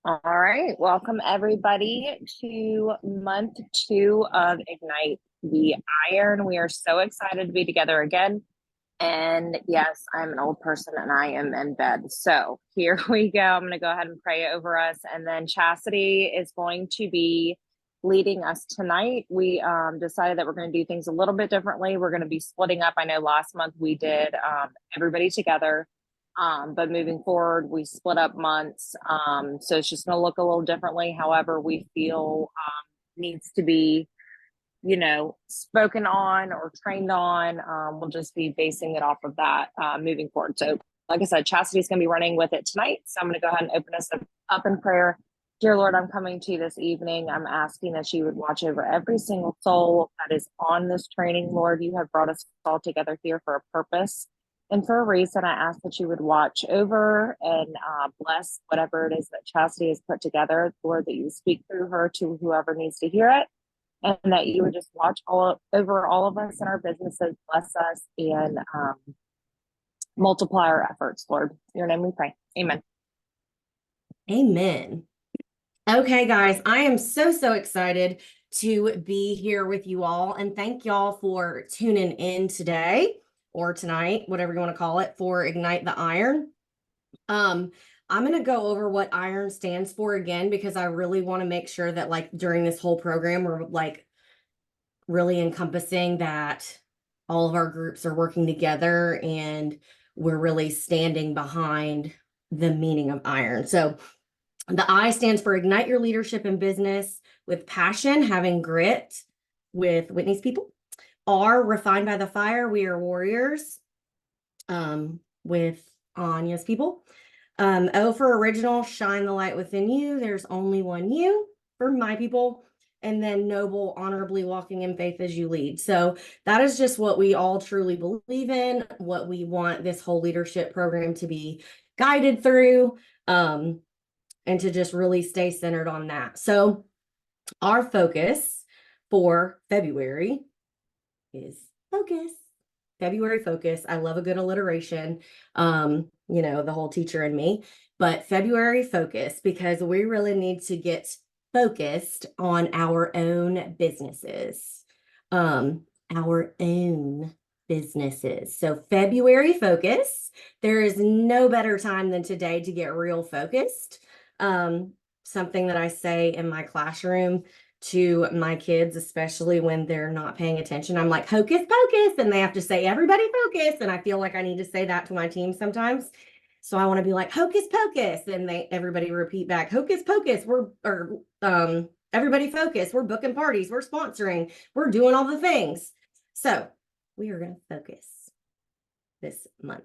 All right, welcome everybody to month 2 of Ignite the Iron. We are so excited to be together again. And yes, I'm an old person and I am in bed. So here we go. I'm going to go ahead and pray over us. And then Chastity is going to be leading us tonight. We decided that we're going to do things a little bit differently. We're going to be splitting up. I know last month we did everybody together. But moving forward, we split up months. So it's just going to look a little differently. However, we feel needs to be, spoken on or trained on. We'll just be basing it off of that moving forward. So, like I said, Chastity's going to be running with it tonight. So I'm going to go ahead and open us up in prayer. Dear Lord, I'm coming to you this evening. I'm asking that you would watch over every single soul that is on this training. Lord, you have brought us all together here for a purpose. And for a reason, I ask that you would watch over and bless whatever it is that Chastity has put together. Lord, that you speak through her to whoever needs to hear it, and that you would just watch over all of us in our businesses, bless us, and multiply our efforts, Lord. In your name we pray. Amen. Amen. Okay, guys, I am so excited to be here with you all, and thank y'all for tuning in today or tonight, whatever you want to call it, for Ignite the Iron. I'm going to go over what iron stands for again, because I really want to make sure that like during this whole program, we're like really encompassing that all of our groups are working together and we're really standing behind the meaning of iron. So the I stands for Ignite Your Leadership in Business with Passion, Having Grit with Whitney's people. R, Refined by the Fire, We Are Warriors with Anja's people. O for Original, Shine the Light Within You, There's Only One You for my people. And then Noble, Honorably Walking in Faith as You Lead. So that is just what we all truly believe in, what we want this whole leadership program to be guided through. And to just really stay centered on that. So our focus for February is focus. February focus. I love a good alliteration, the whole teacher in me, but February focus, because we really need to get focused on our own businesses, our own businesses. So February focus, there is no better time than today to get real focused. Something that I say in my classroom to my kids, especially when they're not paying attention, I'm like, hocus pocus, and they have to say, everybody focus. And I feel like I need to say that to my team sometimes. So I want to be like, hocus pocus. And everybody repeat back, hocus pocus. Everybody focus. We're booking parties. We're sponsoring. We're doing all the things. So we are going to focus this month.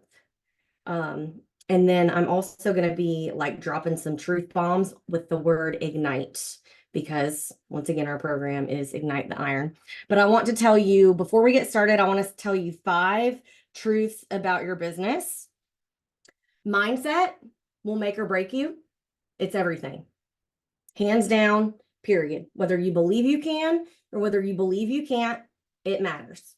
And then I'm also going to be like dropping some truth bombs with the word ignite, because once again, our program is Ignite the Iron. But I want to tell you, before we get started, I want to tell you 5 truths about your business. Mindset will make or break you. It's everything. Hands down, period. Whether you believe you can or whether you believe you can't, it matters.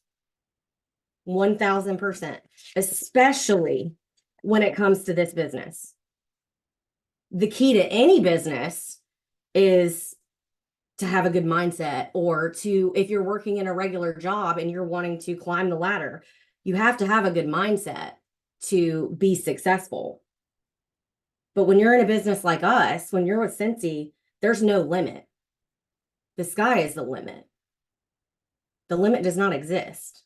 1000%, especially when it comes to this business. The key to any business is to have a good mindset, or if you're working in a regular job and you're wanting to climb the ladder, you have to have a good mindset to be successful. But when you're in a business like us, when you're with Scentsy, there's no limit. The sky is the limit. The limit does not exist.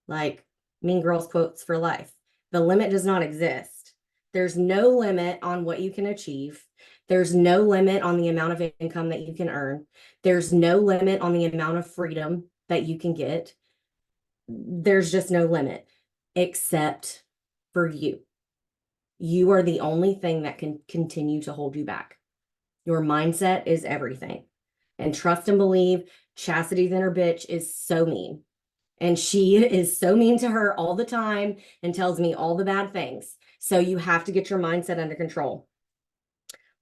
Like Mean Girls quotes for life. The limit does not exist. There's no limit on what you can achieve. There's no limit on the amount of income that you can earn. There's no limit on the amount of freedom that you can get. There's just no limit except for you. You are the only thing that can continue to hold you back. Your mindset is everything. And trust and believe, Chastity's inner bitch is so mean. And she is so mean to her all the time and tells me all the bad things. So you have to get your mindset under control.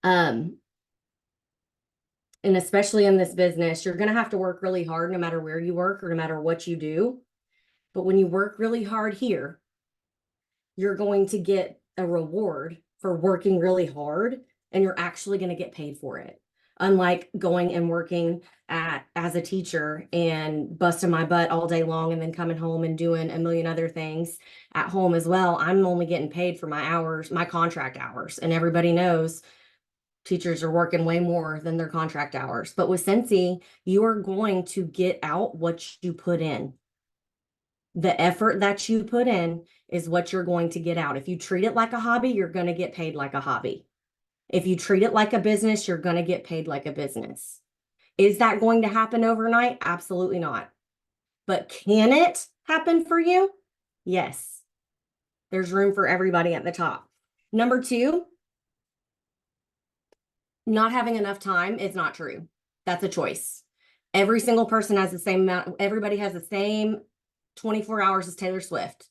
And especially in this business, you're going to have to work really hard no matter where you work or no matter what you do. But when you work really hard here, you're going to get a reward for working really hard and you're actually going to get paid for it. Unlike going and working as a teacher and busting my butt all day long and then coming home and doing a million other things at home as well. I'm only getting paid for my hours, my contract hours. And everybody knows teachers are working way more than their contract hours. But with Scentsy, you are going to get out what you put in. The effort that you put in is what you're going to get out. If you treat it like a hobby, you're going to get paid like a hobby. If you treat it like a business, you're going to get paid like a business. Is that going to happen overnight? Absolutely not. But can it happen for you? Yes. There's room for everybody at the top. Number 2, not having enough time is not true. That's a choice. Every single person has the same amount. Everybody has the same 24 hours as Taylor Swift.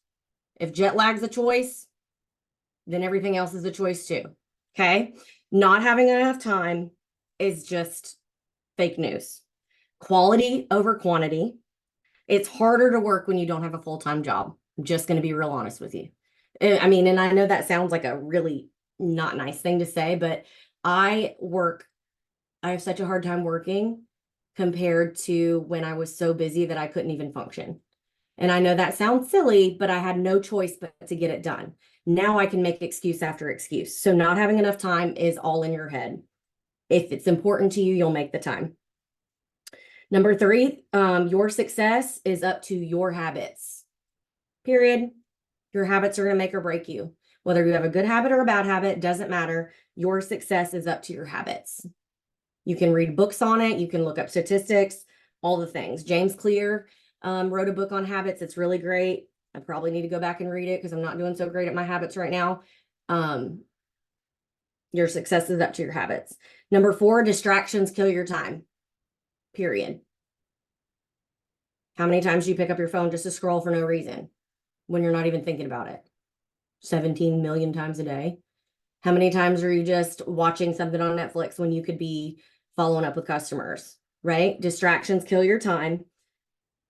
If jet lag's a choice, then everything else is a choice too. Okay. Not having enough time is just fake news. Quality over quantity. It's harder to work when you don't have a full-time job. I'm just going to be real honest with you. I mean, and I know that sounds like a really not nice thing to say, but I have such a hard time working compared to when I was so busy that I couldn't even function. And I know that sounds silly, but I had no choice but to get it done. Now I can make excuse after excuse. So not having enough time is all in your head. If it's important to you, you'll make the time. Number 3, your success is up to your habits. Period. Your habits are going to make or break you. Whether you have a good habit or a bad habit, doesn't matter. Your success is up to your habits. You can read books on it. You can look up statistics, all the things. James Clear wrote a book on habits. It's really great. I probably need to go back and read it because I'm not doing so great at my habits right now. Your success is up to your habits. Number 4, distractions kill your time. Period. How many times do you pick up your phone just to scroll for no reason when you're not even thinking about it? 17 million times a day. How many times are you just watching something on Netflix when you could be following up with customers, right? Distractions kill your time.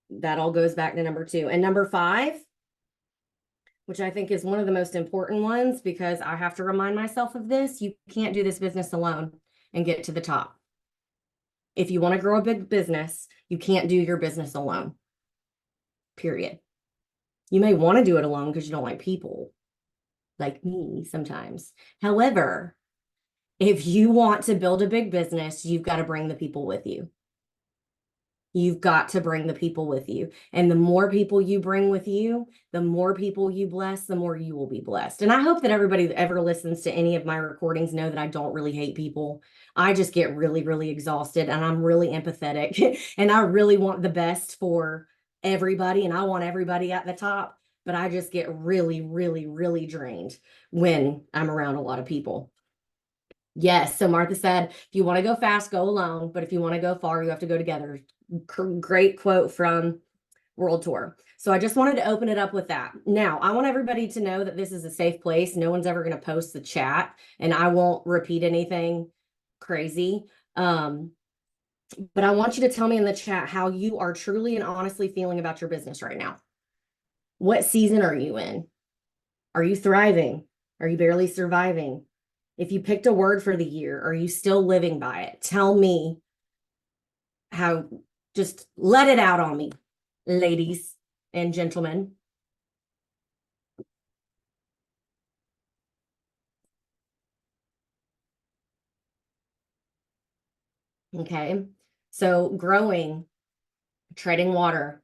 That all goes back to number 2. And number 5, which I think is one of the most important ones because I have to remind myself of this, you can't do this business alone and get to the top. If you want to grow a big business, you can't do your business alone. Period. You may want to do it alone because you don't like people, like me sometimes. However, if you want to build a big business, you've got to bring the people with you. You've got to bring the people with you. And the more people you bring with you, the more people you bless, the more you will be blessed. And I hope that everybody that ever listens to any of my recordings know that I don't really hate people. I just get really, really exhausted and I'm really empathetic and I really want the best for everybody and I want everybody at the top, but I just get really, really, really drained when I'm around a lot of people. Yes. So Martha said, if you want to go fast, go alone. But if you want to go far, you have to go together. Great quote from World Tour. So I just wanted to open it up with that. Now, I want everybody to know that this is a safe place. No one's ever going to post the chat and I won't repeat anything crazy. But I want you to tell me in the chat how you are truly and honestly feeling about your business right now. What season are you in? Are you thriving? Are you barely surviving? If you picked a word for the year, are you still living by it? Tell me how, just let it out on me, ladies and gentlemen. Okay, so growing, treading water,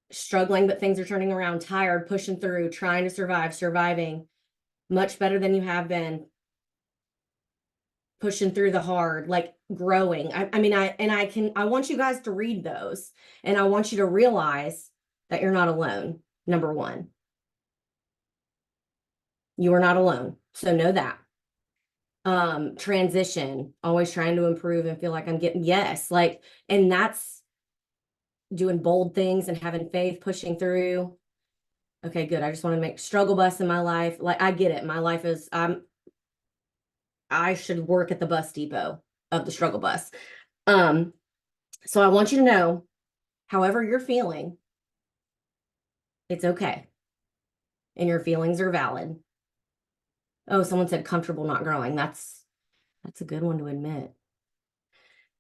struggling, but things are turning around, tired, pushing through, trying to survive, surviving, much better than you have been, pushing through the hard, like growing. I want you guys to read those and I want you to realize that you're not alone. Number 1, you are not alone. So know that. Transition, always trying to improve and feel like I'm getting, yes, like, and that's doing bold things and having faith, pushing through. Okay, good. I just want to make struggle bus in my life. Like, I get it. My life is, I should work at the bus depot of the struggle bus. So I want you to know, however you're feeling, it's okay. And your feelings are valid. Oh, someone said comfortable not growing. That's a good one to admit.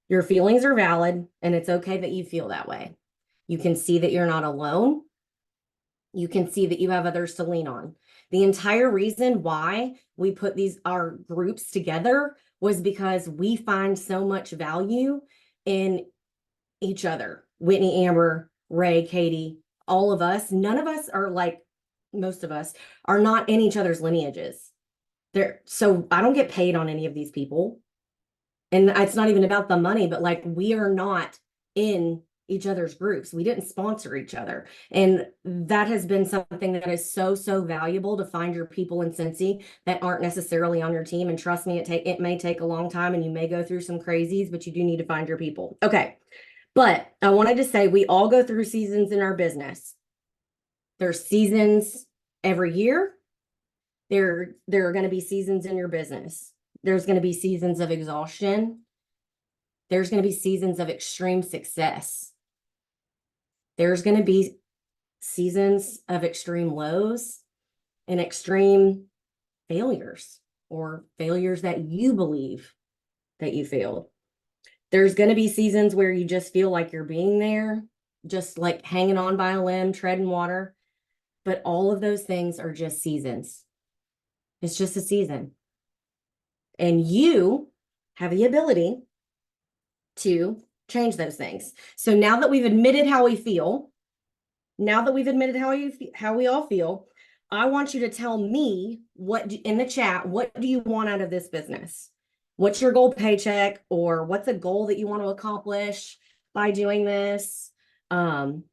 Your feelings are valid, and it's okay that you feel that way. You can see that you're not alone. You can see that you have others to lean on. The entire reason why we put our groups together was because we find so much value in each other. Whitney, Amber, Ray, Katie, all of us, none of us are like, most of us are not in each other's lineages. So I don't get paid on any of these people. And it's not even about the money, but like, we are not in each other's groups. We didn't sponsor each other. And that has been something that is so, so valuable, to find your people in Scentsy that aren't necessarily on your team. And trust me, it may take a long time, and you may go through some crazies, but you do need to find your people. Okay. But I wanted to say, we all go through seasons in our business. There's seasons every year. There are going to be seasons in your business. There's going to be seasons of exhaustion. There's going to be seasons of extreme success. There's going to be seasons of extreme lows and extreme failures, or failures that you believe that you failed. There's going to be seasons where you just feel like you're being there, just like hanging on by a limb, treading water. But all of those things are just seasons. It's just a season. And you have the ability to change those things. So now that we've admitted how we feel, how we all feel, I want you to tell me in the chat, what do you want out of this business? What's your goal paycheck, or what's a goal that you want to accomplish by doing this? It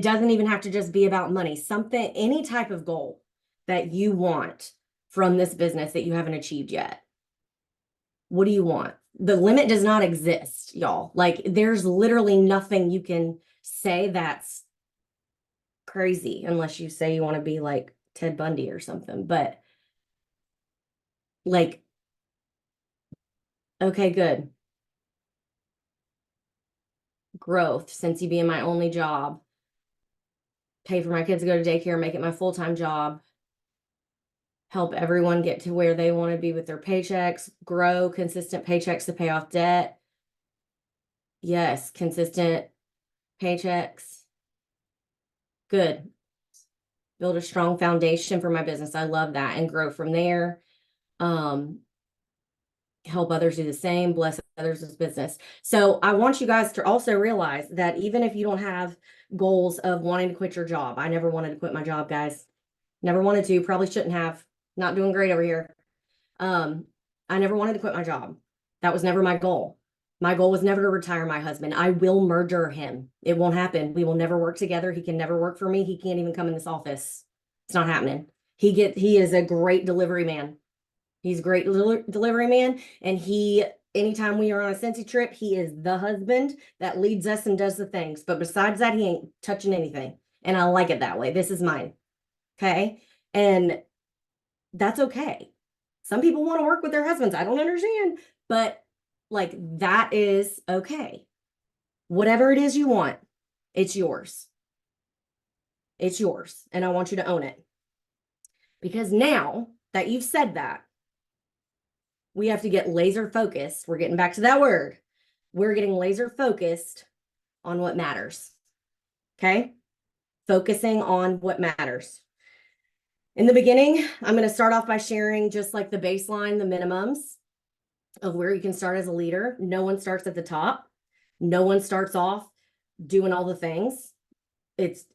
doesn't even have to just be about money. Any type of goal that you want from this business that you haven't achieved yet. What do you want? The limit does not exist, y'all. Like, there's literally nothing you can say that's crazy, unless you say you want to be like Ted Bundy or something. But like, okay, good. Growth, Scentsy being my only job, pay for my kids to go to daycare, make it my full-time job, help everyone get to where they want to be with their paychecks, grow consistent paychecks to pay off debt. Yes, consistent paychecks. Good. Build a strong foundation for my business. I love that. And grow from there. Help others do the same, bless others with business. So I want you guys to also realize that even if you don't have goals of wanting to quit your job, I never wanted to quit my job, guys. Never wanted to, probably shouldn't have. Not doing great over here. I never wanted to quit my job. That was never my goal. My goal was never to retire my husband. I will murder him. It won't happen. We will never work together. He can never work for me. He can't even come in this office. It's not happening. He is a great delivery man. He's a great delivery man. And anytime we are on a Scentsy trip, he is the husband that leads us and does the things. But besides that, he ain't touching anything. And I like it that way. This is mine. Okay. And that's okay. Some people want to work with their husbands. I don't understand, but like, that is okay. Whatever it is you want, it's yours. It's yours. And I want you to own it. Because now that you've said that, we have to get laser focused. We're getting back to that word. We're getting laser focused on what matters. Okay? Focusing on what matters. In the beginning, I'm going to start off by sharing just like the baseline, the minimums of where you can start as a leader. No one starts at the top. No one starts off doing all the things.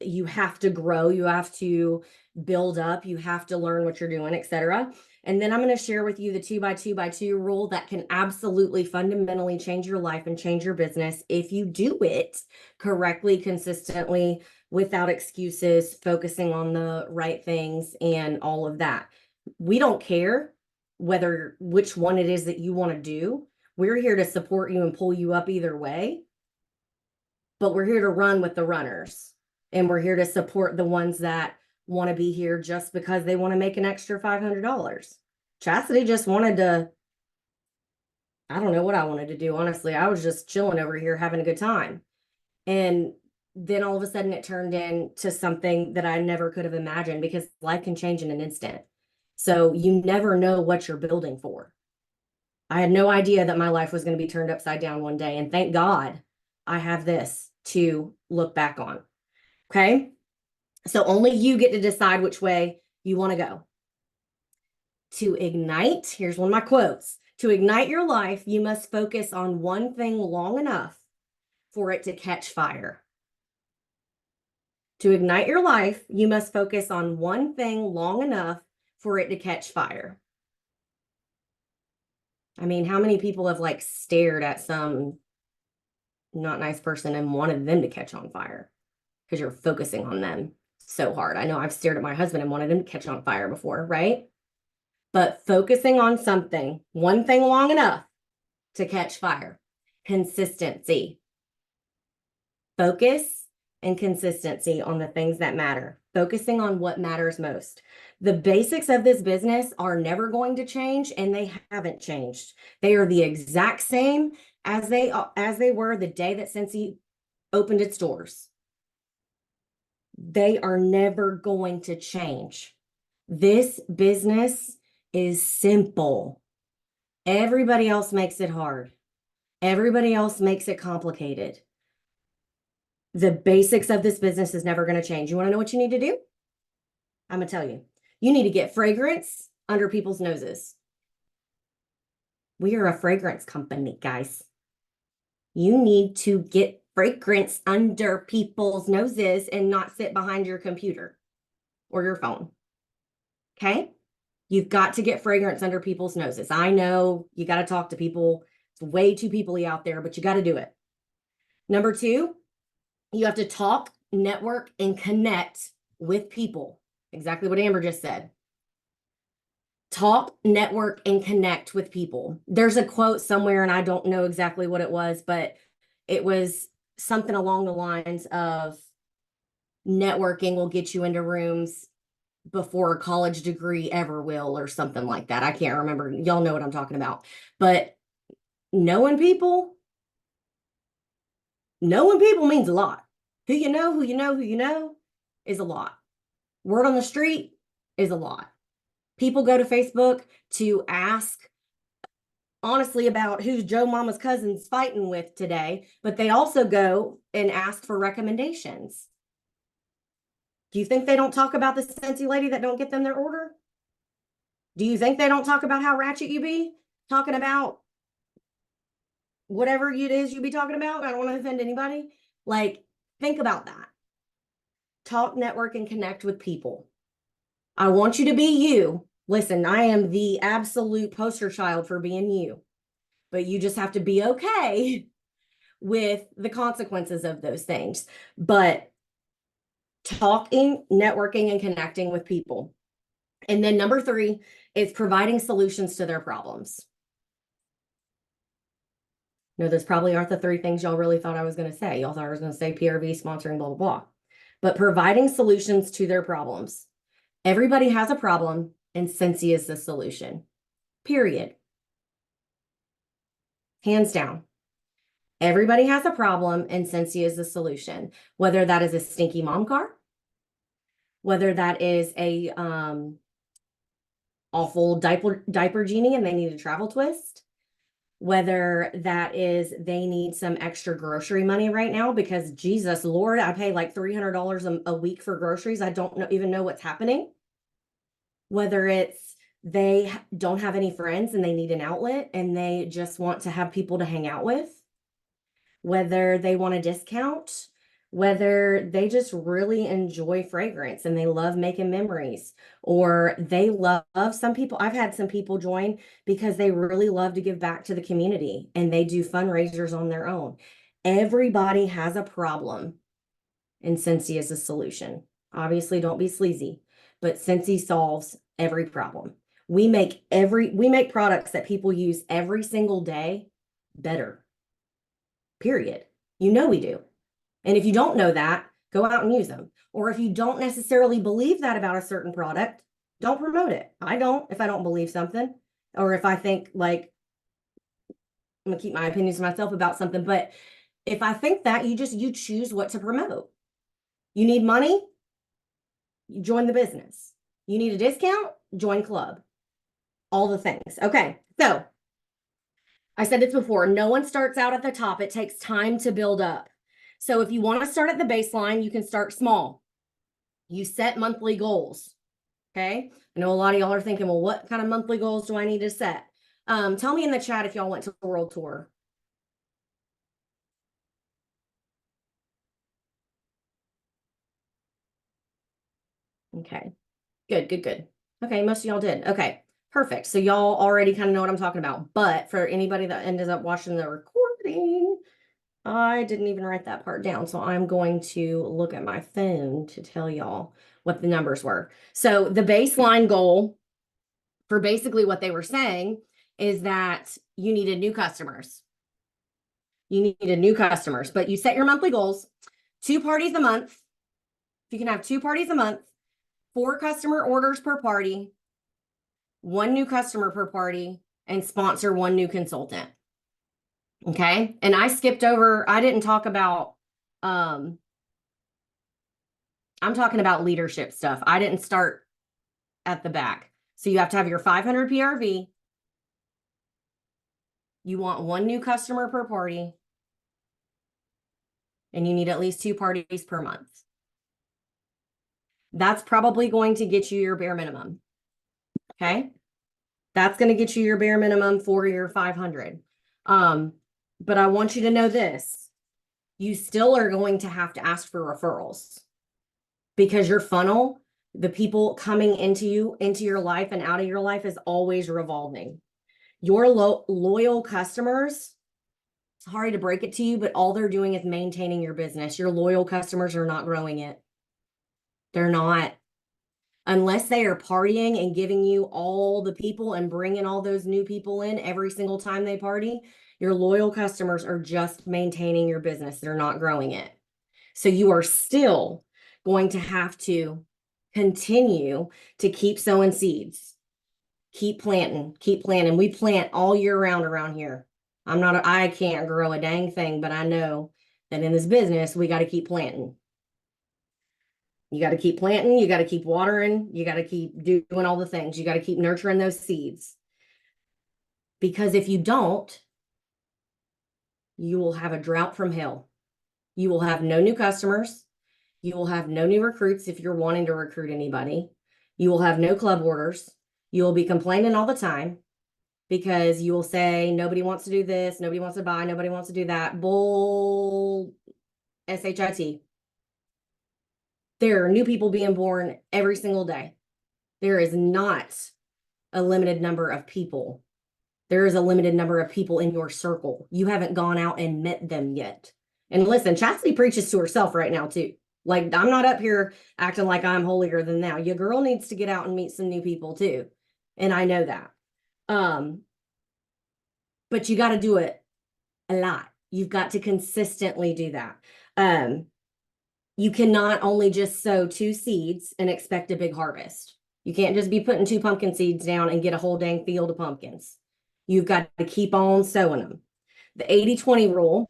You have to grow. You have to build up. You have to learn what you're doing, etc. And then I'm going to share with you the 2x2x2 rule that can absolutely fundamentally change your life and change your business if you do it correctly, consistently, without excuses, focusing on the right things and all of that. We don't care which one it is that you want to do. We're here to support you and pull you up either way, but we're here to run with the runners, and we're here to support the ones that want to be here just because they want to make an extra $500. Chasity just wanted to, I don't know what I wanted to do. Honestly, I was just chilling over here having a good time. And then all of a sudden it turned into something that I never could have imagined, because life can change in an instant. So you never know what you're building for. I had no idea that my life was going to be turned upside down one day. And thank God I have this to look back on. Okay. So only you get to decide which way you want to go. To ignite, here's one of my quotes. To ignite your life, you must focus on one thing long enough for it to catch fire. To ignite your life, you must focus on one thing long enough for it to catch fire. I mean, how many people have like stared at some not nice person and wanted them to catch on fire because you're focusing on them so hard? I know I've stared at my husband and wanted him to catch on fire before, right? But focusing on something, one thing long enough to catch fire. Consistency. Focus and consistency on the things that matter. Focusing on what matters most. The basics of this business are never going to change, and they haven't changed. They are the exact same as they were the day that Scentsy opened its doors. They are never going to change. This business is simple. Everybody else makes it hard. Everybody else makes it complicated. The basics of this business is never going to change. You want to know what you need to do? I'm going to tell you. You need to get fragrance under people's noses. We are a fragrance company, guys. You need to get fragrance under people's noses and not sit behind your computer or your phone. Okay? You've got to get fragrance under people's noses. I know you got to talk to people. It's way too people-y out there, but you got to do it. Number 2, you have to talk, network, and connect with people. Exactly what Amber just said. Talk, network, and connect with people. There's a quote somewhere, and I don't know exactly what it was, but it was something along the lines of networking will get you into rooms before a college degree ever will, or something like that. I can't remember. Y'all know what I'm talking about. But knowing people means a lot. Who you know is a lot. Word on the street is a lot. People go to Facebook to ask, honestly, about who's Joe Mama's cousin's fighting with today, but they also go and ask for recommendations. Do you think they don't talk about the Scentsy lady that don't get them their order? Do you think they don't talk about how ratchet you be? Talking about whatever it is you be talking about? I don't want to offend anybody. Like, think about that. Talk, network, and connect with people. I want you to be you. Listen, I am the absolute poster child for being you, but you just have to be okay with the consequences of those things. But talking, networking, and connecting with people. And then number 3 is providing solutions to their problems. No, those probably aren't the 3 things y'all really thought I was going to say. Y'all thought I was going to say PRV, sponsoring, blah, blah, blah. But providing solutions to their problems. Everybody has a problem, and Scentsy is the solution. Period. Hands down. Everybody has a problem, and Scentsy is the solution. Whether that is a stinky mom car, whether that is a awful diaper genie and they need a travel twist, whether that is they need some extra grocery money right now because Jesus Lord, I pay like $300 a week for groceries. I don't even know what's happening. Whether it's they don't have any friends and they need an outlet and they just want to have people to hang out with, whether they want a discount, whether they just really enjoy fragrance and they love making memories, or they love some people. I've had some people join because they really love to give back to the community and they do fundraisers on their own. Everybody has a problem, and Scentsy is a solution. Obviously, don't be sleazy, but Scentsy solves every problem. We make products that people use every single day better. Period. You know we do. And if you don't know that, go out and use them. Or if you don't necessarily believe that about a certain product, don't promote it. I don't, if I don't believe something, or if I think like, I'm gonna keep my opinions to myself about something, but if I think that, you choose what to promote. You need money, you join the business. You need a discount, join club, all the things. Okay, so I said this before, no one starts out at the top. It takes time to build up. So if you want to start at the baseline, you can start small. You set monthly goals. Okay. I know a lot of y'all are thinking, well, what kind of monthly goals do I need to set? Tell me in the chat if y'all went to the world tour. Okay. Good, good, good. Okay, most of y'all did. Okay, perfect. So y'all already kind of know what I'm talking about. But for anybody that ends up watching the recording, I didn't even write that part down. So I'm going to look at my phone to tell y'all what the numbers were. So the baseline goal for basically what they were saying is that you needed new customers. You needed new customers, but you set your monthly goals, 2 parties a month. You can have 2 parties a month, 4 customer orders per party, 1 new customer per party, and sponsor 1 new consultant. Okay. And I skipped over, I didn't talk about, I'm talking about leadership stuff. I didn't start at the back. So you have to have your 500 PRV. You want 1 new customer per party. And you need at least 2 parties per month. That's probably going to get you your bare minimum. Okay. That's going to get you your bare minimum for your 500. But I want you to know this. You still are going to have to ask for referrals because your funnel, the people coming into your life and out of your life is always revolving. Your loyal customers, it's hard to break it to you, but all they're doing is maintaining your business. Your loyal customers are not growing it. They're not. Unless they are partying and giving you all the people and bringing all those new people in every single time they party, your loyal customers are just maintaining your business. They're not growing it. So you are still going to have to continue to keep sowing seeds. Keep planting, keep planting. We plant all year round around here. I can't grow a dang thing, but I know that in this business, we got to keep planting. You got to keep planting, you got to keep watering, you got to keep doing all the things. You got to keep nurturing those seeds. Because if you don't, you will have a drought from hell. You will have no new customers. You will have no new recruits if you're wanting to recruit anybody. You will have no club orders. You will be complaining all the time because you will say, nobody wants to do this, nobody wants to buy, nobody wants to do that. Bull SHIT. There are new people being born every single day. There is not a limited number of people. There is a limited number of people in your circle. You haven't gone out and met them yet. And listen, Chasity preaches to herself right now too. Like, I'm not up here acting like I'm holier than thou. Your girl needs to get out and meet some new people too. And I know that. But you got to do it a lot. You've got to consistently do that. You cannot only just sow 2 seeds and expect a big harvest. You can't just be putting 2 pumpkin seeds down and get a whole dang field of pumpkins. You've got to keep on sowing them. The 80-20 rule,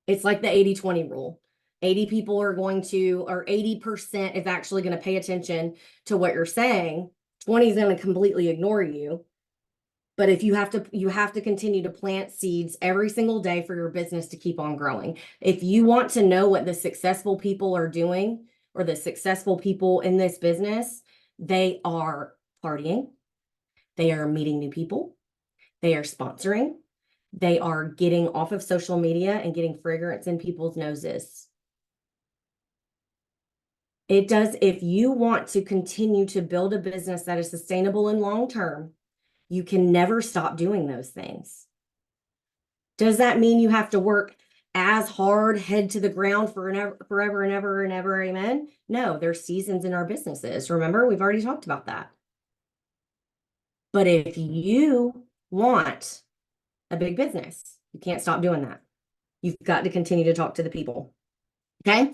it's like the 80-20 rule. 80 people are going to, or 80% is actually going to pay attention to what you're saying. 20 is going to completely ignore you. But if you have to continue to plant seeds every single day for your business to keep on growing. If you want to know what the successful people are doing or the successful people in this business, they are partying. They are meeting new people. They are sponsoring. They are getting off of social media and getting fragrance in people's noses. It does, if you want to continue to build a business that is sustainable and long-term, you can never stop doing those things. Does that mean you have to work as hard, head to the ground forever and ever and ever, amen? No, there's seasons in our businesses. Remember, we've already talked about that. But if you want a big business, you can't stop doing that. You've got to continue to talk to the people. Okay.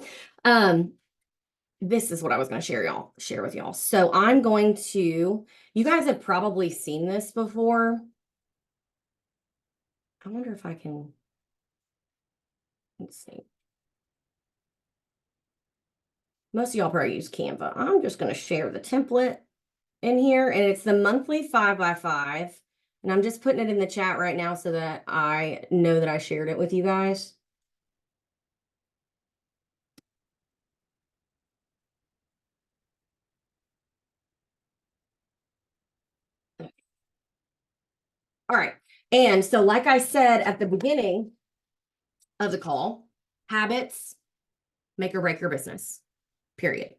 This is what I was going to share with y'all. So I'm going to, you guys have probably seen this before. I wonder if I can, let's see. Most of y'all probably use Canva. I'm just going to share the template in here, and it's the monthly 5x5. And I'm just putting it in the chat right now so that I know that I shared it with you guys. All right. And so, like I said at the beginning of the call, habits make or break your business, period.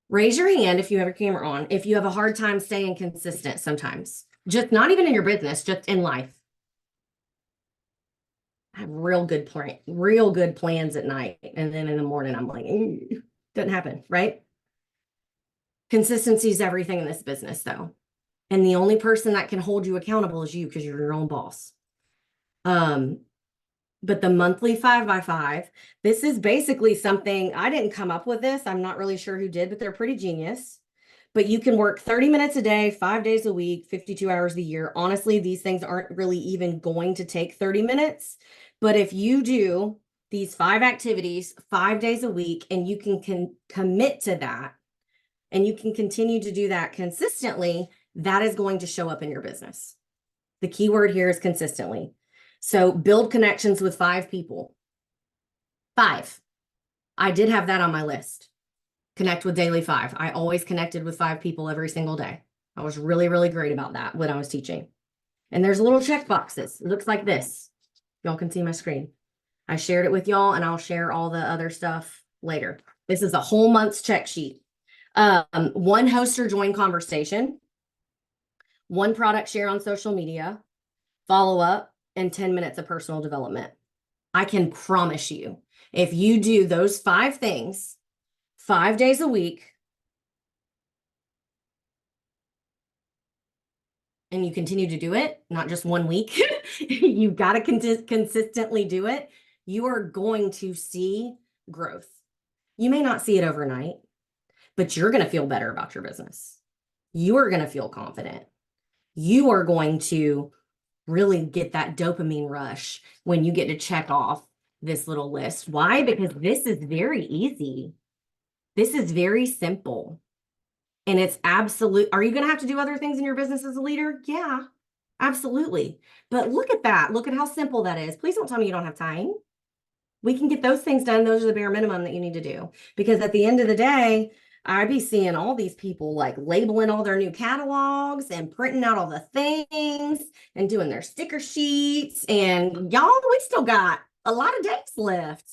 Raise your hand if you have your camera on, if you have a hard time staying consistent sometimes, just not even in your business, just in life. I have real good plans at night. And then in the morning, I'm like, doesn't happen, right? Consistency is everything in this business, though. And the only person that can hold you accountable is you, because you're your own boss. But the monthly 5x5, this is basically something, I didn't come up with this. I'm not really sure who did, but they're pretty genius. But you can work 30 minutes a day, 5 days a week, 52 hours a year. Honestly, these things aren't really even going to take 30 minutes. But if you do these 5 activities 5 days a week, and you can commit to that, and you can continue to do that consistently, that is going to show up in your business. The key word here is consistently. So build connections with 5 people. 5. I did have that on my list. Connect with daily 5. I always connected with 5 people every single day. I was really, really great about that when I was teaching. And there's little check boxes. It looks like this. Y'all can see my screen. I shared it with y'all, and I'll share all the other stuff later. This is a whole month's check sheet. 1 host or join conversation, 1 product share on social media, follow up, and 10 minutes of personal development. I can promise you, if you do those 5 things 5 days a week, and you continue to do it, not just 1 week, you've got to consistently do it, you are going to see growth. You may not see it overnight, but you're going to feel better about your business. You are going to feel confident. You are going to really get that dopamine rush when you get to check off this little list. Why? Because this is very easy. This is very simple. And it's absolute. Are you going to have to do other things in your business as a leader? Yeah, absolutely. But look at that. Look at how simple that is. Please don't tell me you don't have time. We can get those things done. Those are the bare minimum that you need to do. Because at the end of the day, I be seeing all these people like labeling all their new catalogs and printing out all the things and doing their sticker sheets. And y'all, we still got a lot of days left.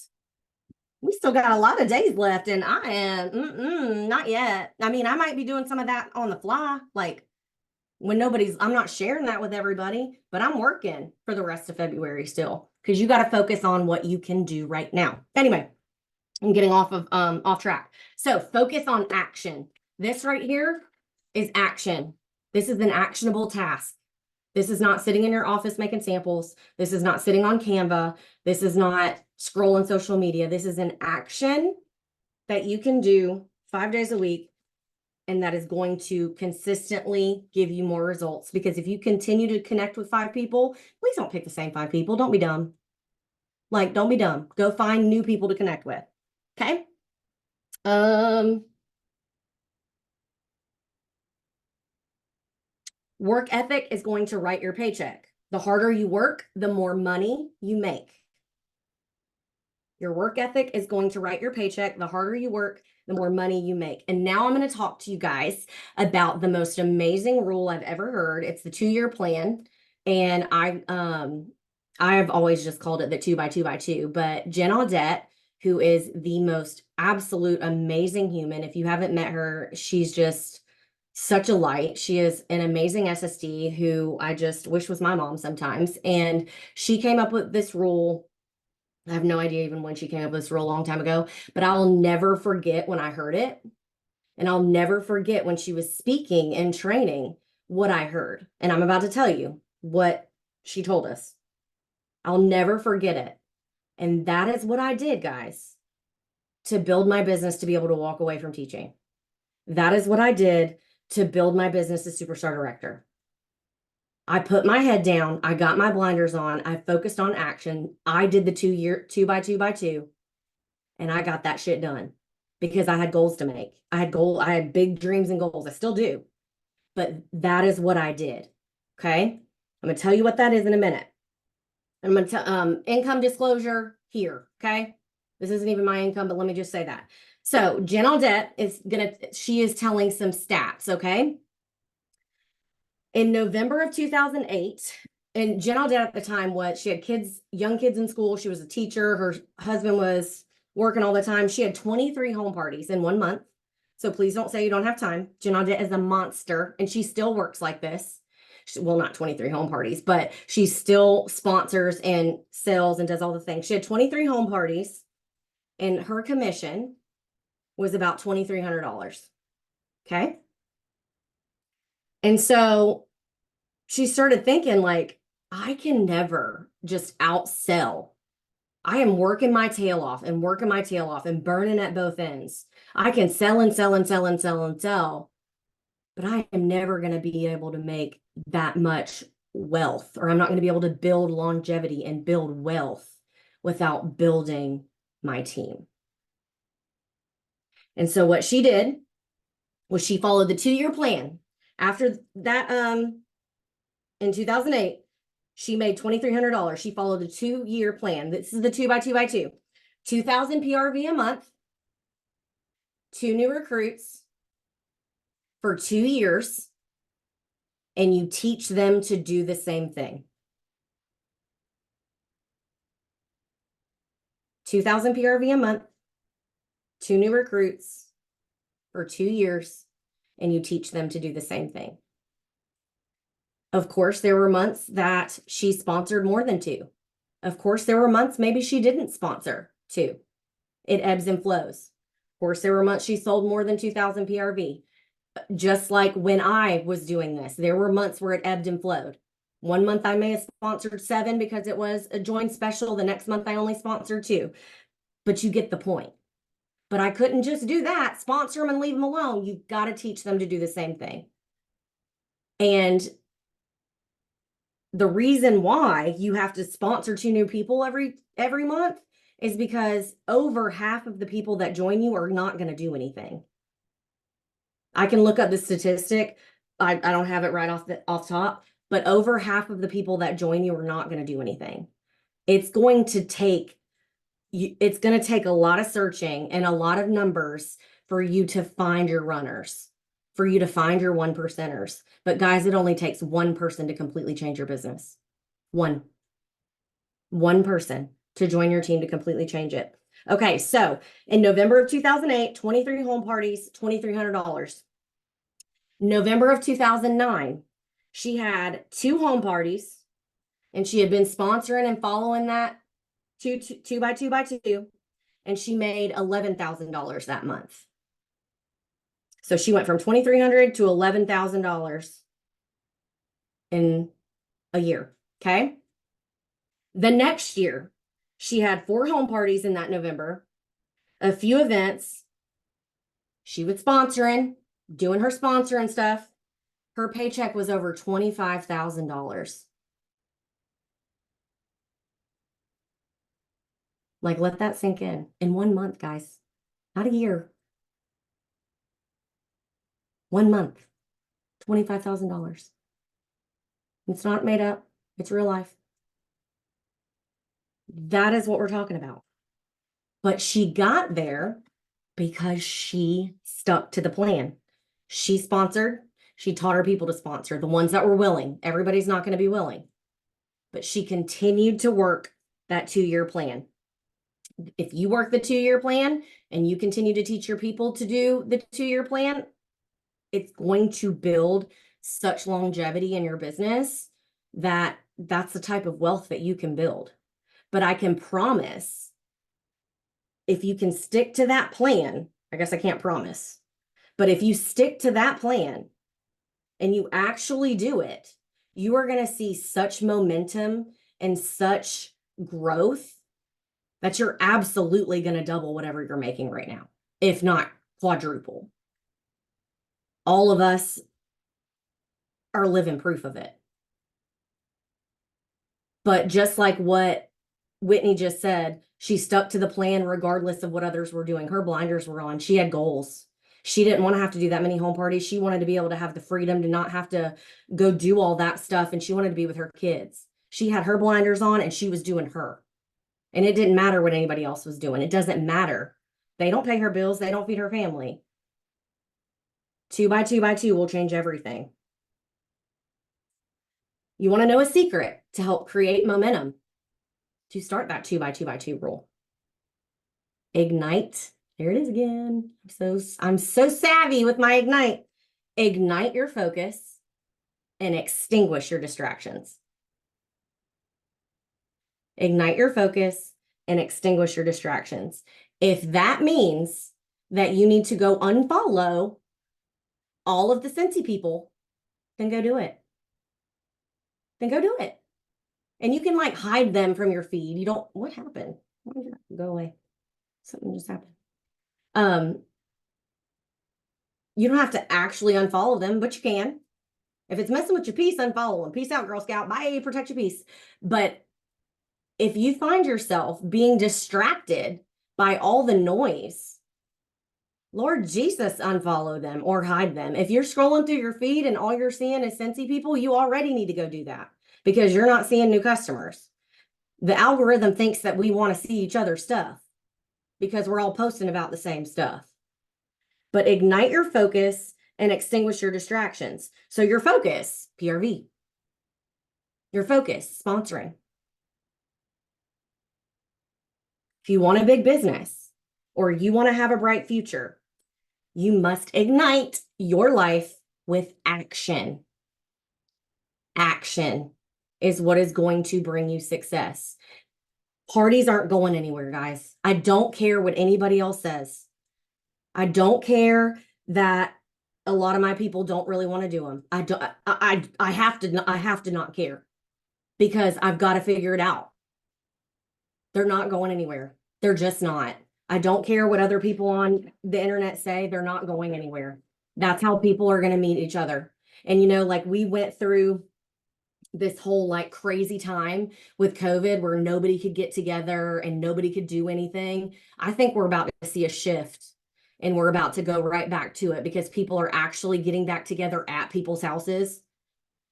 We still got a lot of days left, and I am not yet. I mean, I might be doing some of that on the fly, like when I'm not sharing that with everybody, but I'm working for the rest of February still, because you got to focus on what you can do right now. Anyway, I'm getting off track. So focus on action. This right here is action. This is an actionable task. This is not sitting in your office making samples. This is not sitting on Canva. This is not scrolling social media. This is an action that you can do 5 days a week, and that is going to consistently give you more results. Because if you continue to connect with 5 people, please don't pick the same 5 people. Don't be dumb. Like, don't be dumb. Go find new people to connect with. Okay? Work ethic is going to write your paycheck. The harder you work, the more money you make. Your work ethic is going to write your paycheck. The harder you work, the more money you make. And now I'm going to talk to you guys about the most amazing rule I've ever heard. It's the 2-year plan. And I have always just called it the 2x2x2. But Jen Audette, who is the most absolute amazing human. If you haven't met her, she's just such a light. She is an amazing SSD who I just wish was my mom sometimes. And she came up with this rule. I have no idea even when she came up with this rule a long time ago, but I'll never forget when I heard it. And I'll never forget when she was speaking and training what I heard. And I'm about to tell you what she told us. I'll never forget it. And that is what I did, guys, to build my business to be able to walk away from teaching. That is what I did to build my business as Superstar Director. I put my head down. I got my blinders on. I focused on action. I did the 2-year 2x2x2, and I got that shit done because I had goals to make. I had big dreams and goals. I still do. But that is what I did. Okay. I'm going to tell you what that is in a minute. I'm going to tell income disclosure here. Okay. This isn't even my income, but let me just say that. So Jen Audette she is telling some stats. Okay. In November of 2008, and Jen Audette at the time she had young kids in school. She was a teacher. Her husband was working all the time. She had 23 home parties in 1 month. So please don't say you don't have time. Jen Audette is a monster, and she still works like this. Well, not 23 home parties, but she still sponsors and sells and does all the things. She had 23 home parties, and her commission was about $2,300. Okay. And so she started thinking, like, I can never just outsell. I am working my tail off and burning at both ends. I can sell and sell and sell and sell and sell, but I am never going to be able to make that much wealth, or I'm not going to be able to build longevity and build wealth without building my team. And so what she did was she followed the 2-year plan. After that, in 2008, she made $2,300. She followed a 2-year plan. This is the 2x2x2. 2,000 PRV a month, 2 new recruits for 2 years, and you teach them to do the same thing. 2,000 PRV a month, 2 new recruits for 2 years, and you teach them to do the same thing. Of course, there were months that she sponsored more than 2. Of course, there were months maybe she didn't sponsor 2. It ebbs and flows. Of course, there were months she sold more than 2,000 PRV. Just like when I was doing this, there were months where it ebbed and flowed. 1 month I may have sponsored 7 because it was a join special. The next month I only sponsored 2. But you get the point. But I couldn't just do that, sponsor them and leave them alone. You've got to teach them to do the same thing. And the reason why you have to sponsor 2 new people every month is because over half of the people that join you are not going to do anything. I can look up the statistic. I don't have it right off top, but over half of the people that join you are not going to do anything. It's going to take a lot of searching and a lot of numbers for you to find your runners, for you to find your 1%ers. But guys, it only takes 1 person to completely change your business. One person to join your team to completely change it. Okay, so in November of 2008, 23 home parties, $2,300. November of 2009, she had 2 home parties, and she had been sponsoring and following that 2x2x2, and she made $11,000 that month. So she went from $2,300 to $11,000 in a year. Okay. The next year, she had 4 home parties in that November, a few events. She was sponsoring, doing her sponsoring stuff. Her paycheck was over $25,000. Like, let that sink in 1 month, guys, not a year. 1 month, $25,000. It's not made up. It's real life. That is what we're talking about. But she got there because she stuck to the plan. She sponsored. She taught her people to sponsor, the ones that were willing. Everybody's not going to be willing. But she continued to work that 2-year plan. If you work the 2-year plan and you continue to teach your people to do the 2-year plan, it's going to build such longevity in your business that that's the type of wealth that you can build. But I can promise, if you can stick to that plan, I guess I can't promise, but if you stick to that plan and you actually do it, you are going to see such momentum and such growth that you're absolutely going to double whatever you're making right now, if not quadruple. All of us are living proof of it. But just like what Whitney just said, she stuck to the plan regardless of what others were doing. Her blinders were on. She had goals. She didn't want to have to do that many home parties. She wanted to be able to have the freedom to not have to go do all that stuff. And she wanted to be with her kids. She had her blinders on and she was doing her. And it didn't matter what anybody else was doing. It doesn't matter. They don't pay her bills. They don't feed her family. 2 by 2 by 2 will change everything. You want to know a secret to help create momentum to start that 2 by 2 by 2 rule? Ignite. Here it is again. I'm so savvy with my ignite. Ignite your focus and extinguish your distractions. Ignite your focus and extinguish your distractions. If that means that you need to go unfollow all of the Scentsy people, then go do it. Then go do it. And you can like hide them from your feed. You don't, what happened? Why did that go away? Something just happened. You don't have to actually unfollow them, but you can. If it's messing with your peace, unfollow them. Peace out, Girl Scout. Bye, protect your peace. But if you find yourself being distracted by all the noise, Lord Jesus, unfollow them or hide them. If you're scrolling through your feed and all you're seeing is Scentsy people, you already need to go do that because you're not seeing new customers. The algorithm thinks that we want to see each other's stuff because we're all posting about the same stuff. But ignite your focus and extinguish your distractions. So your focus, PRV. Your focus, sponsoring. If you want a big business or you want to have a bright future, you must ignite your life with action. Action is what is going to bring you success. Parties aren't going anywhere, guys. I don't care what anybody else says. I don't care that a lot of my people don't really want to do them. I have to not care because I've got to figure it out. They're not going anywhere. They're just not. I don't care what other people on the internet say. They're not going anywhere. That's how people are going to meet each other. And, you know, like we went through this whole like crazy time with COVID where nobody could get together and nobody could do anything. I think we're about to see a shift and we're about to go right back to it because people are actually getting back together at people's houses.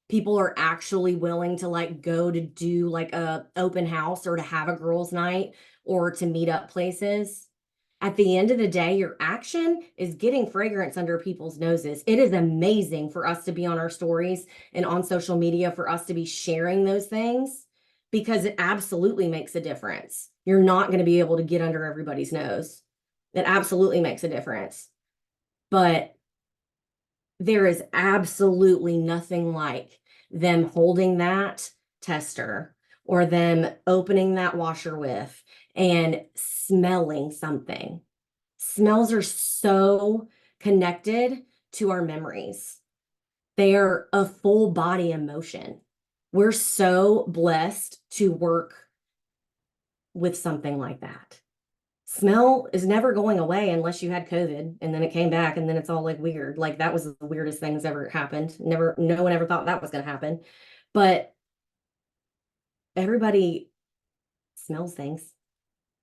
People are actually willing to like go to do like a open house or to have a girls' night or to meet up places. At the end of the day, your action is getting fragrance under people's noses. It is amazing for us to be on our stories and on social media, for us to be sharing those things, because it absolutely makes a difference. You're not going to be able to get under everybody's nose. It absolutely makes a difference. But there is absolutely nothing like them holding that tester or them opening that washer with and smelling something. Smells are so connected to our memories. They are a full body emotion. We're so blessed to work with something like that. Smell is never going away unless you had COVID and then it came back and then it's all like weird. Like that was the weirdest thing that's ever happened. No one ever thought that was going to happen. But everybody smells things.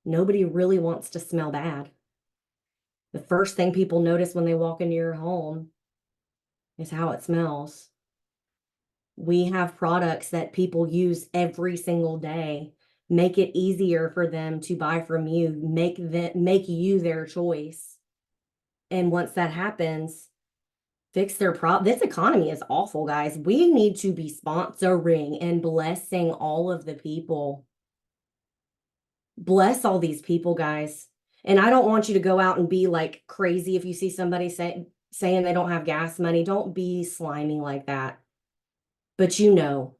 Nobody really wants to smell bad. The first thing people notice when they walk into your home is how it smells. We have products that people use every single day. Make it easier for them to buy from you. Make you their choice. And once that happens, fix their problem. This economy is awful, guys. We need to be sponsoring and blessing all of the people. Bless all these people, guys. And I don't want you to go out and be like crazy if you see somebody saying they don't have gas money. Don't be slimy like that. But you know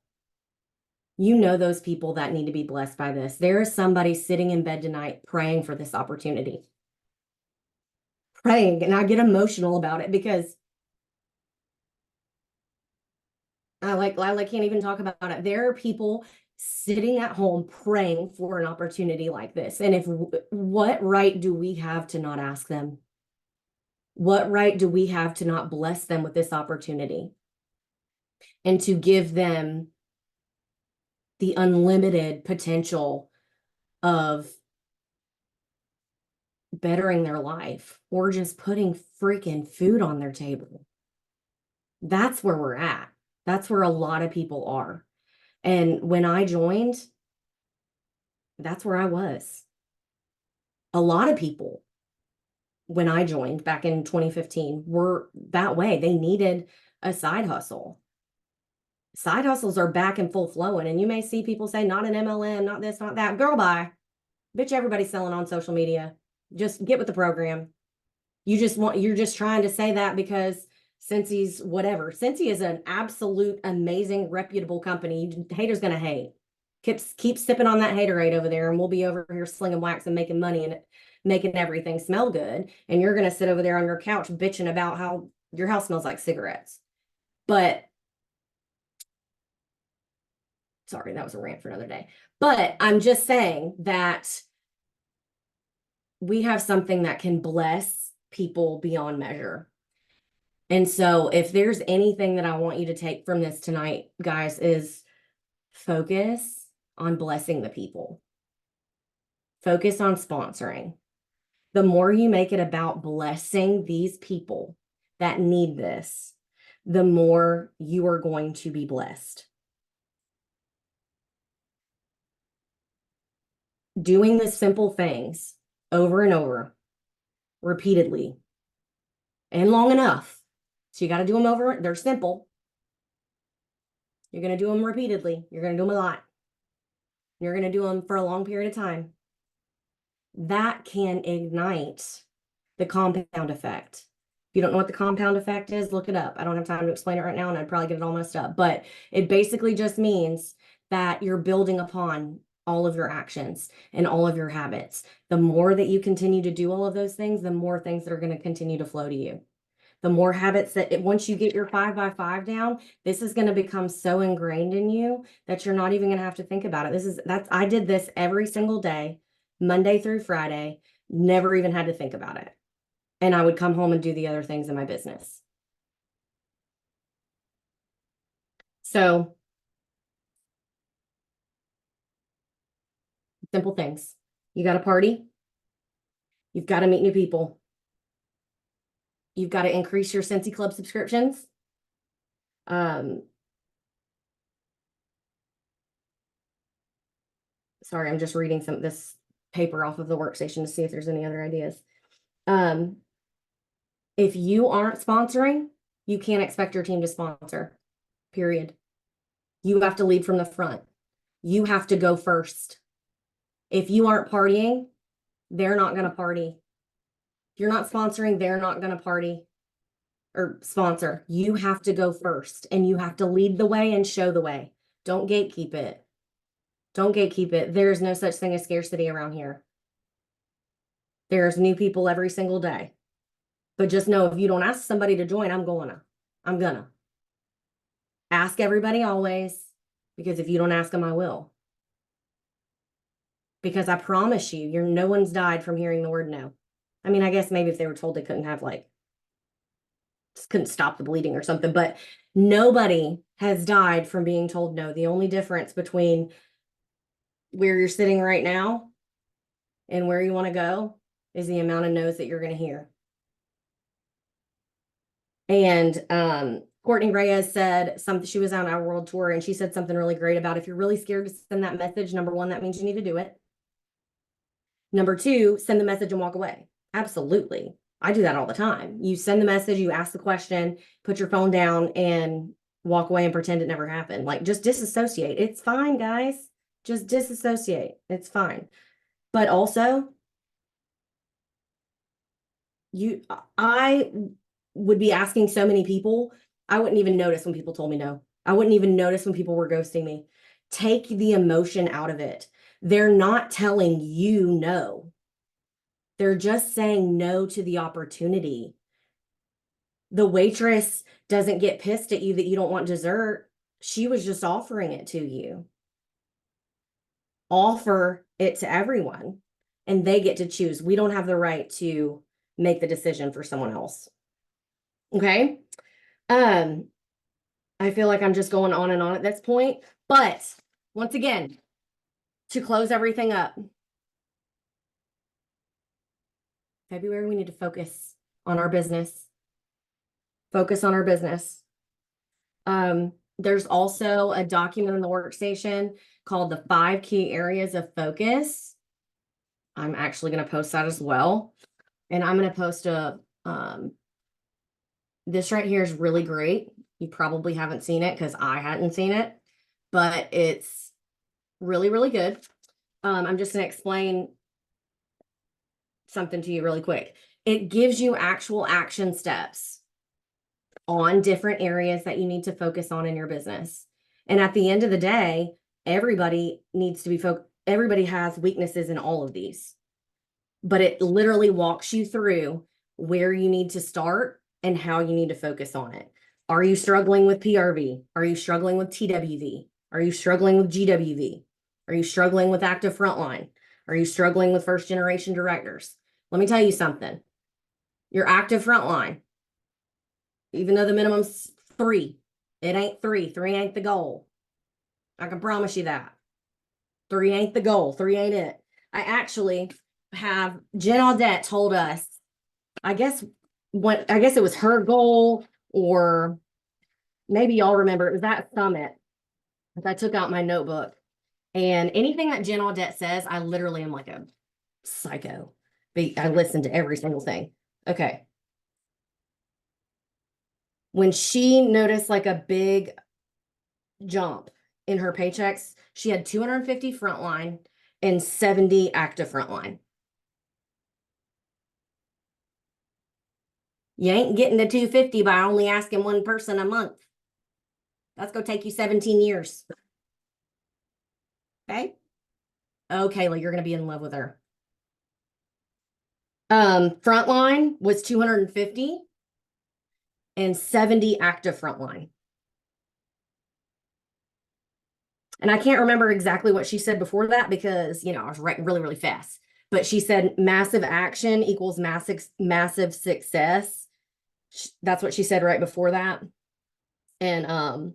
those people that need to be blessed by this. There is somebody sitting in bed tonight praying for this opportunity. Praying, and I get emotional about it because I can't even talk about it. There are people sitting at home praying for an opportunity like this. And what right do we have to not ask them? What right do we have to not bless them with this opportunity and to give them the unlimited potential of bettering their life or just putting freaking food on their table. That's where we're at. That's where a lot of people are. And when I joined, that's where I was. A lot of people, when I joined back in 2015, were that way. They needed a side hustle. Side hustles are back in full flowing. And you may see people say, not an MLM, not this, not that. Girl, bye. Bitch, everybody's selling on social media. Just get with the program. You're just trying to say that because Scentsy's whatever. Scentsy is an absolute amazing, reputable company. Haters gonna hate. Keep sipping on that haterade over there, and we'll be over here slinging wax and making money and making everything smell good. And you're gonna sit over there on your couch bitching about how your house smells like cigarettes. But sorry, that was a rant for another day. But I'm just saying that we have something that can bless people beyond measure. And so if there's anything that I want you to take from this tonight, guys, is focus on blessing the people. Focus on sponsoring. The more you make it about blessing these people that need this, the more you are going to be blessed. Doing the simple things over and over, repeatedly, and long enough. So you got to do them over. They're simple. You're going to do them repeatedly. You're going to do them a lot. You're going to do them for a long period of time. That can ignite the compound effect. If you don't know what the compound effect is, look it up. I don't have time to explain it right now, and I'd probably get it all messed up. But it basically just means that you're building upon all of your actions and all of your habits. The more that you continue to do all of those things, the more things that are going to continue to flow to you. The more habits that once you get your 5x5 down, this is going to become so ingrained in you that you're not even going to have to think about it. I did this every single day, Monday through Friday, never even had to think about it. And I would come home and do the other things in my business. So simple things. You got to party. You've got to meet new people. You've got to increase your Scentsy Club subscriptions. Sorry, I'm just reading this paper off of the workstation to see if there's any other ideas. If you aren't sponsoring, you can't expect your team to sponsor, period. You have to lead from the front. You have to go first. If you aren't partying, they're not going to party. If you're not sponsoring, they're not going to party or sponsor. You have to go first, and you have to lead the way and show the way. Don't gatekeep it. Don't gatekeep it. There's no such thing as scarcity around here. There's new people every single day. But just know, if you don't ask somebody to join, I'm gonna. Ask everybody always, because if you don't ask them, I will. Because I promise you, no one's died from hearing the word no. I mean, I guess maybe if they were told they couldn't have just couldn't stop the bleeding or something, but nobody has died from being told no. The only difference between where you're sitting right now and where you want to go is the amount of no's that you're going to hear. And Courtney Reyes said something. She was on our world tour, and she said something really great about, if you're really scared to send that message, number one, that means you need to do it. Number two, send the message and walk away. Absolutely. I do that all the time. You send the message, you ask the question, put your phone down, and walk away and pretend it never happened. Like, just disassociate. It's fine, guys. Just disassociate. It's fine. But also, I would be asking so many people, I wouldn't even notice when people told me no. I wouldn't even notice when people were ghosting me. Take the emotion out of it. They're not telling you no. They're just saying no to the opportunity. The waitress doesn't get pissed at you that you don't want dessert. She was just offering it to you. Offer it to everyone, and they get to choose. We don't have the right to make the decision for someone else. Okay? I feel like I'm just going on and on at this point, but once again, to close everything up, February, we need to focus on our business. Focus on our business. There's also a document in the workstation called the 5 key areas of focus. I'm actually going to post that as well. And I'm going to post this right here is really great. You probably haven't seen it because I hadn't seen it, but it's really, really good. I'm just going to explain something to you really quick. It gives you actual action steps on different areas that you need to focus on in your business. And at the end of the day, everybody needs to be everybody has weaknesses in all of these, but it literally walks you through where you need to start and how you need to focus on it. Are you struggling with PRV? Are you struggling with TWV? Are you struggling with GWV? Are you struggling with active frontline? Are you struggling with first generation directors? Let me tell you something. Your active frontline, even though the minimum's 3, it ain't 3. 3 ain't the goal. I can promise you that. 3 ain't the goal. 3 ain't it. I actually have Jen Audette told us, I guess it was her goal, or maybe y'all remember, it was that summit that I took out my notebook. And anything that Jen Audette says, I literally am like a psycho. I listen to every single thing. Okay. When she noticed like a big jump in her paychecks, she had 250 frontline and 70 active frontline. You ain't getting to 250 by only asking one person a month. That's going to take you 17 years. Okay. Oh, Kayla, you're going to be in love with her. Frontline was 250 and 70 active frontline. And I can't remember exactly what she said before that because, I was writing really, really fast. But she said massive action equals massive success. That's what she said right before that. And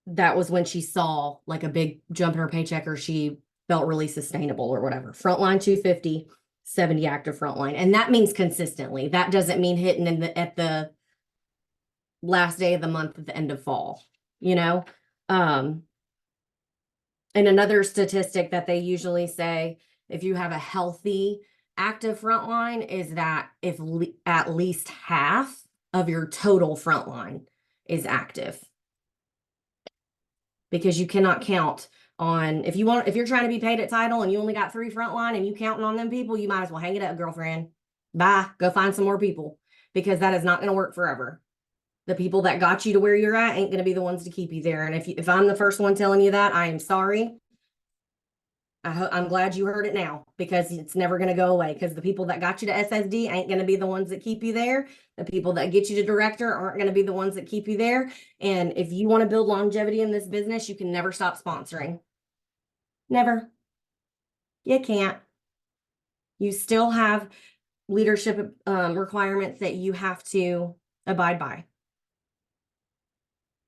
that was when she saw like a big jump in her paycheck, or she felt really sustainable or whatever. Frontline 250, 70 active frontline. And that means consistently. That doesn't mean hitting at the last day of the month at the end of fall, And another statistic that they usually say, if you have a healthy active frontline, is that if at least half of your total frontline is active. Because you cannot count on, if you're trying to be paid at title and you only got 3 frontline and you counting on them people, you might as well hang it up, girlfriend. Bye, go find some more people, because that is not going to work forever. The people that got you to where you're at ain't going to be the ones to keep you there. And if I'm the first one telling you that, I am sorry. I'm glad you heard it now, because it's never going to go away, because the people that got you to SSD ain't going to be the ones that keep you there. The people that get you to director aren't going to be the ones that keep you there. And if you want to build longevity in this business, you can never stop sponsoring. Never. You can't. You still have leadership requirements that you have to abide by.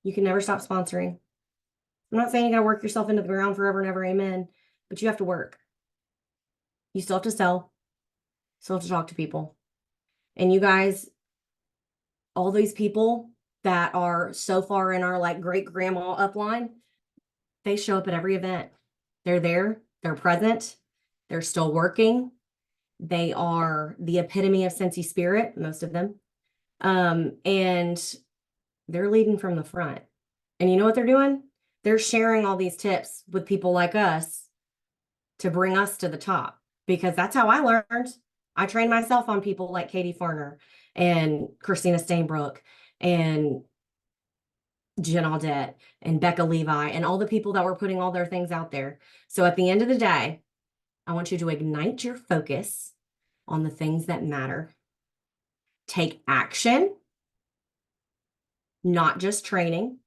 You can never stop sponsoring. I'm not saying you got to work yourself into the ground forever and ever, amen, but you have to work. You still have to sell. Still have to talk to people. And you guys, all these people that are so far in our like great grandma upline, they show up at every event. They're there. They're present. They're still working. They are the epitome of Scentsy spirit, most of them. And they're leading from the front. And you know what they're doing? They're sharing all these tips with people like us to bring us to the top, because that's how I learned. I trained myself on people like Katie Farner and Christina Stainbrook and Jen Audette and Becca Levi and all the people that were putting all their things out there. So at the end of the day, I want you to ignite your focus on the things that matter. Take action, not just training.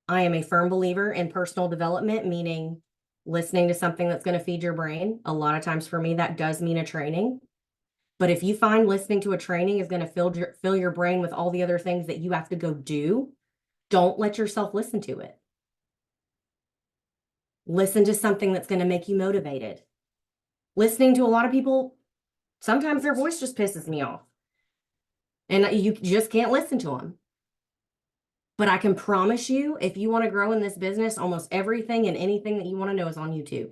I am a firm believer in personal development, meaning listening to something that's going to feed your brain. A lot of times for me, that does mean a training. But if you find listening to a training is going to fill your brain with all the other things that you have to go do, don't let yourself listen to it. Listen to something that's going to make you motivated. listening to a lot of people, sometimes their voice just pisses me off. And you just can't listen to them. But I can promise you, if you want to grow in this business, almost everything and anything that you want to know is on YouTube.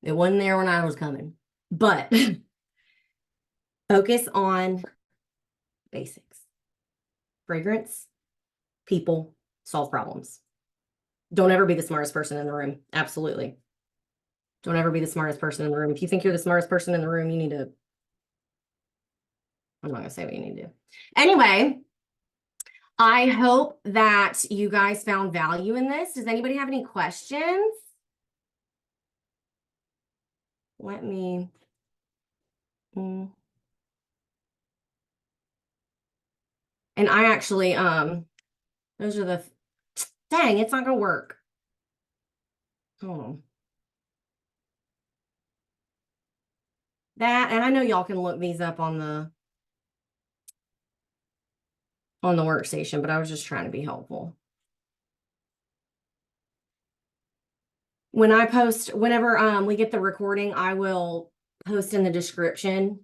It wasn't there when I was coming. But focus on basics. Fragrance, people, solve problems. Don't ever be the smartest person in the room. Absolutely. Don't ever be the smartest person in the room. If you think you're the smartest person in the room, you need to, I'm not going to say what you need to do. Anyway, I hope that you guys found value in this. Does anybody have any questions? Let me. And I actually, those are the, dang, it's not going to work. Hold on. That, and I know y'all can look these up on the workstation, but I was just trying to be helpful. When I post, whenever we get the recording, I will post in the description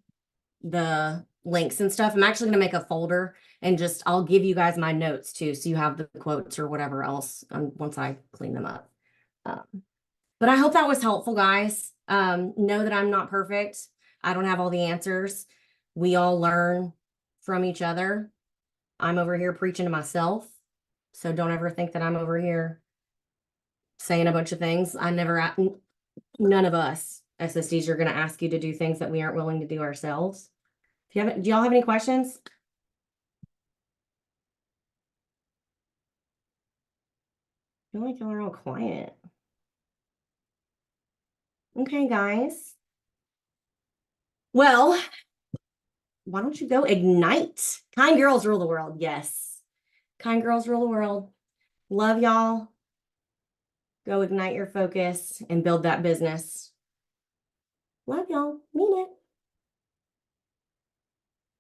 the links and stuff. I'm actually going to make a folder and just, I'll give you guys my notes too, so you have the quotes or whatever else once I clean them up. But I hope that was helpful, guys. Know that I'm not perfect. I don't have all the answers. We all learn from each other. I'm over here preaching to myself, so don't ever think that I'm over here saying a bunch of things. None of us SSDs are going to ask you to do things that we aren't willing to do ourselves. Do y'all have any questions? I feel like y'all are all quiet. Okay, guys. Well, why don't you go ignite? Kind girls rule the world. Yes. Kind girls rule the world. Love y'all. Go ignite your focus and build that business. Love y'all. Mean it.